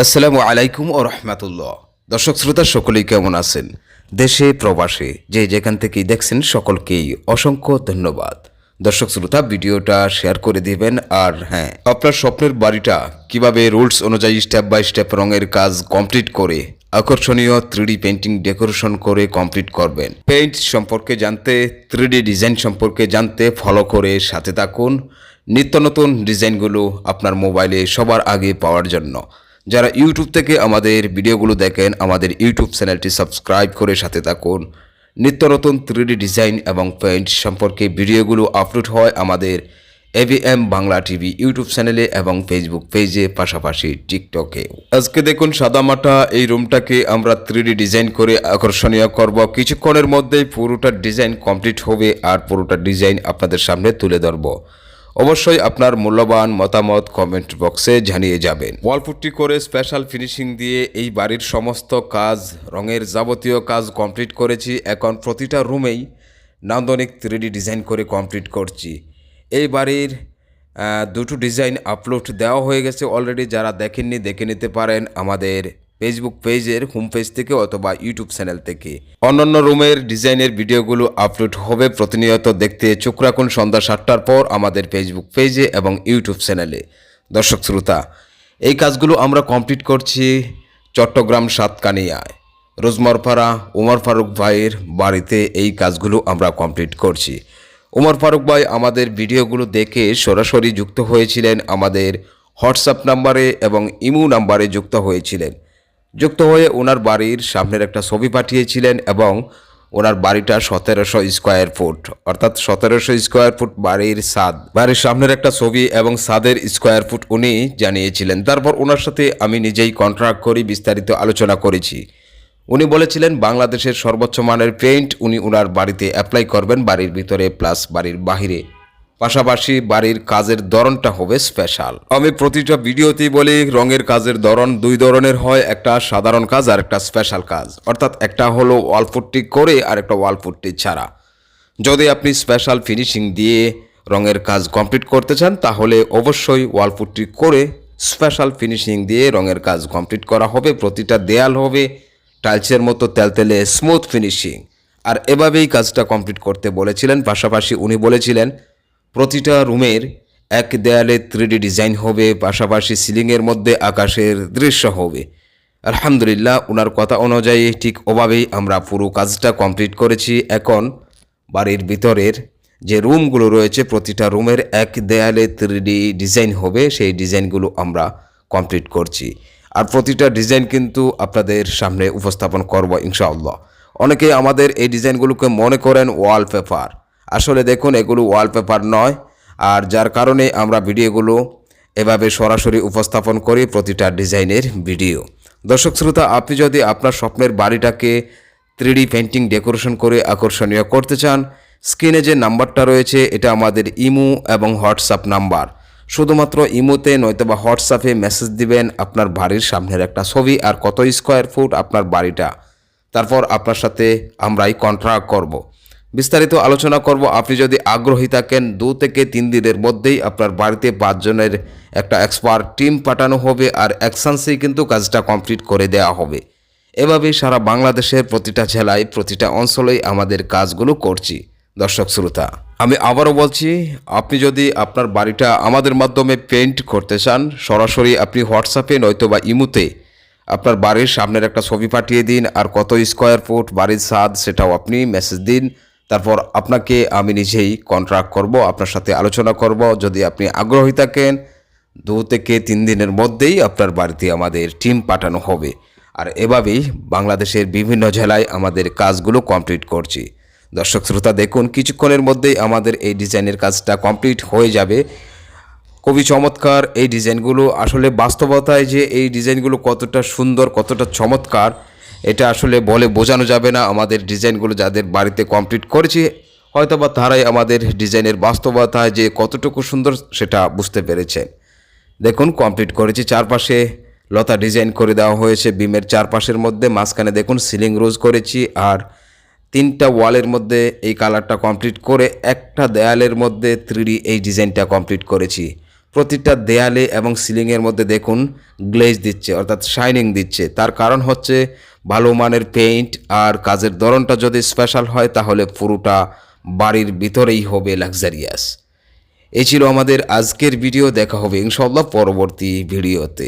আসসালামু আলাইকুম ও রহমতুল্লাহ। দর্শক শ্রোতা সকলেই কেমন আছেন? দেশে প্রবাসে যে যেখান থেকেই দেখছেন সকলকেই অসংখ্য ধন্যবাদ। দর্শক শ্রোতা ভিডিওটা শেয়ার করে দিবেন। আর হ্যাঁ, আপনার স্বপ্নের বাড়িটা কিভাবে রুলস অনুযায়ী স্টেপ বাই স্টেপ রঙের কাজ কমপ্লিট করে আকর্ষণীয় 3D পেন্টিং ডেকোরেশন করে কমপ্লিট করবেন। পেইন্ট সম্পর্কে জানতে, 3D ডিজাইন সম্পর্কে জানতে ফলো করে সাথে থাকুন নিত্য নতুন ডিজাইনগুলো আপনার মোবাইলে সবার আগে পাওয়ার জন্য। যারা ইউটিউব থেকে আমাদের ভিডিওগুলো দেখেন, আমাদের ইউটিউব চ্যানেলটি সাবস্ক্রাইব করে সাথে থাকুন। নিত্য নতুন 3D ডিজাইন এবং পেইন্ট সম্পর্কে ভিডিওগুলো আপলোড হয় আমাদের AVM বাংলা টিভি ইউটিউব চ্যানেলে এবং ফেসবুক পেজে, পাশাপাশি টিকটকে। আজকে দেখুন সাদামাটা এই রুমটাকে আমরা 3D ডিজাইন করে আকর্ষণীয় করব। কিছুক্ষণের মধ্যেই পুরোটা ডিজাইন কমপ্লিট হবে আর পুরোটা ডিজাইন আপনাদের সামনে তুলে ধরব। অবশ্যই আপনার মূল্যবান মতামত কমেন্ট বক্সে জানিয়ে যাবেন। ওয়ালপুট্টি করে স্পেশাল ফিনিশিং দিয়ে এই বাড়ির সমস্ত কাজ, রঙের যাবতীয় কাজ কমপ্লিট করেছি। এখন প্রতিটা রুমেই নান্দনিক 3D ডিজাইন করে কমপ্লিট করছি। এই বাড়ির দুটো ডিজাইন আপলোড দেওয়া হয়ে গেছে অলরেডি। যারা দেখেননি দেখে নিতে পারেন আমাদের ফেসবুক পেজের হোম পেজ থেকে অথবা ইউটিউব চ্যানেল থেকে। অন্যান্য রুমের ডিজাইনের ভিডিওগুলো আপলোড হবে প্রতিনিয়ত। দেখতে চোখ রাখুন সন্ধ্যা 7টার পর আমাদের ফেসবুক পেজে এবং ইউটিউব চ্যানেলে। দর্শক শ্রোতা, এই কাজগুলো আমরা কমপ্লিট করছি চট্টগ্রাম সাতকানিয়ায় রোজমরপাড়া উমর ফারুক ভাইয়ের বাড়িতে। এই কাজগুলো আমরা কমপ্লিট করছি। উমর ফারুক ভাই আমাদের ভিডিওগুলো দেখে সরাসরি যুক্ত হয়েছিলেন আমাদের হোয়াটসঅ্যাপ নাম্বারে এবং ইমো নাম্বারে যুক্ত হয়েছিলেন। যুক্ত হয়ে ওনার বাড়ির সামনের একটা ছবি পাঠিয়েছিলেন এবং ওনার বাড়িটা 1700 স্কোয়ার ফুট, অর্থাৎ 1700 স্কোয়ার ফুট বাড়ির ছাদ, বাড়ির সামনের একটা ছবি এবং ছাদের স্কোয়ার ফুট উনি জানিয়েছিলেন। তারপর ওনার সাথে আমি নিজেই কন্ট্রাক্ট করি, বিস্তারিত আলোচনা করেছি। উনি বলেছিলেন বাংলাদেশের সর্বোচ্চ মানের পেইন্ট উনি ওনার বাড়িতে অ্যাপ্লাই করবেন, বাড়ির ভিতরে প্লাস বাড়ির বাহিরে। পাশাপাশি বাড়ির কাজের ধরনটা হবে স্পেশাল। আমি প্রতিটা ভিডিওতেই বলি রঙের কাজের ধরন দুই ধরনের হয়, একটা সাধারণ কাজ আর একটা স্পেশাল কাজ। অর্থাৎ একটা হলো ওয়ালপুট্টি করে আর একটা ওয়ালপুট্টি ছাড়া। যদি আপনি স্পেশাল ফিনিশিং দিয়ে রঙের কাজ কমপ্লিট করতে চান তাহলে অবশ্যই ওয়ালপুট্টি করে স্পেশাল ফিনিশিং দিয়ে রঙের কাজ কমপ্লিট করা হবে। প্রতিটা দেয়াল হবে টাইলসের মতো তেলতেলে স্মুথ ফিনিশিং। আর এভাবেই কাজটা কমপ্লিট করতে বলেছিলেন। পাশাপাশি উনি বলেছিলেন প্রতিটা রুমের এক দেয়ালে 3D ডিজাইন হবে, পাশাপাশি সিলিংয়ের মধ্যে আকাশের দৃশ্য হবে। আলহামদুলিল্লাহ, ওনার কথা অনুযায়ী ঠিক ওভাবেই আমরা পুরো কাজটা কমপ্লিট করেছি। এখন বাড়ির ভিতরের যে রুমগুলো রয়েছে প্রতিটা রুমের এক দেয়ালে 3D ডিজাইন হবে, সেই ডিজাইনগুলো আমরা কমপ্লিট করছি। আর প্রতিটা ডিজাইন কিন্তু আপনাদের সামনে উপস্থাপন করব ইনশাআল্লাহ। অনেকেই আমাদের এই ডিজাইনগুলোকে মনে করেন ওয়ালপেপার। আসলে দেখুন এগুলো ওয়ালপেপার নয়। আর যার কারণে আমরা ভিডিওগুলো এভাবে সরাসরি উপস্থাপন করি প্রতিটা ডিজাইনের ভিডিও। দর্শক শ্রোতা, আপনি যদি আপনার স্বপ্নের বাড়িটাকে 3D পেন্টিং ডেকোরেশন করে আকর্ষণীয় করতে চান, স্ক্রিনে যে নাম্বারটা রয়েছে এটা আমাদের ইমো এবং হোয়াটসঅ্যাপ নাম্বার। শুধুমাত্র ইমোতে নয়তোবা হোয়াটসঅ্যাপে মেসেজ দিবেন আপনার বাড়ির সামনের একটা ছবি আর কত স্কোয়ার ফুট আপনার বাড়িটা। তারপর আপনার সাথে আমরাই কন্ট্রাক্ট করব, বিস্তারিত আলোচনা করব। আপনি যদি আগ্রহী থাকেন 2 থেকে 3 দিনের মধ্যেই আপনার বাড়িতে 5 জনের একটা এক্সপার্ট টিম পাঠানো হবে আর একসাথেই কিন্তু কাজটা কমপ্লিট করে দেওয়া হবে। এভাবেই সারা বাংলাদেশের প্রতিটা জেলায় প্রতিটা অঞ্চলেই আমাদের কাজগুলো করছি। দর্শক শ্রোতা, আমি আবারও বলছি, আপনি যদি আপনার বাড়িটা আমাদের মাধ্যমে পেইন্ট করতে চান সরাসরি আপনি হোয়াটসঅ্যাপে নয়তোবা ইমোতে আপনার বাড়ির সামনের একটা ছবি পাঠিয়ে দিন আর কত স্কোয়ার ফুট বাড়ির ছাদ সেটাও আপনি মেসেজ দিন। তারপর আপনাকে আমি নিজেই কন্ট্রাক্ট করব, আপনার সাথে আলোচনা করব। যদি আপনি আগ্রহী থাকেন 2 থেকে 3 দিনের মধ্যেই আপনার বাড়িতে আমাদের টিম পাঠানো হবে। আর এভাবেই বাংলাদেশের বিভিন্ন জেলায় আমাদের কাজগুলো কমপ্লিট করছি। দর্শক শ্রোতা, দেখুন কিছুক্ষণের মধ্যেই আমাদের এই ডিজাইনের কাজটা কমপ্লিট হয়ে যাবে। খুবই চমৎকার এই ডিজাইনগুলো। আসলে বাস্তবতায় যে এই ডিজাইনগুলো কতটা সুন্দর, কতটা চমৎকার, এটা আসলে বলে বোঝানো যাবে না। আমাদের ডিজাইনগুলো যাদের বাড়িতে কমপ্লিট করেছি হয়তোবা তারাই আমাদের ডিজাইনের বাস্তবতায় যে কতটুকু সুন্দর সেটা বুঝতে পেরেছেন। দেখুন কমপ্লিট করেছি। চারপাশে লতা ডিজাইন করে দেওয়া হয়েছে বিমের চারপাশের মধ্যে। মাঝখানে দেখুন সিলিং রোজ করেছি আর 3টা ওয়ালের মধ্যে এই কালারটা কমপ্লিট করে একটা দেয়ালের মধ্যে 3D এই ডিজাইনটা কমপ্লিট করেছি। প্রতিটা দেয়ালে এবং সিলিংয়ের মধ্যে দেখুন গ্লেজ দিচ্ছে, অর্থাৎ শাইনিং দিচ্ছে। তার কারণ হচ্ছে ভালো মানের পেইন্ট, আর কাজের ধরনটা যদি স্পেশাল হয় তাহলে পুরোটা বাড়ির ভিতরেই হবে লাক্সারিয়াস। এই ছিল আমাদের আজকের ভিডিও। দেখা হবে ইনশাআল্লাহ পরবর্তী ভিডিওতে।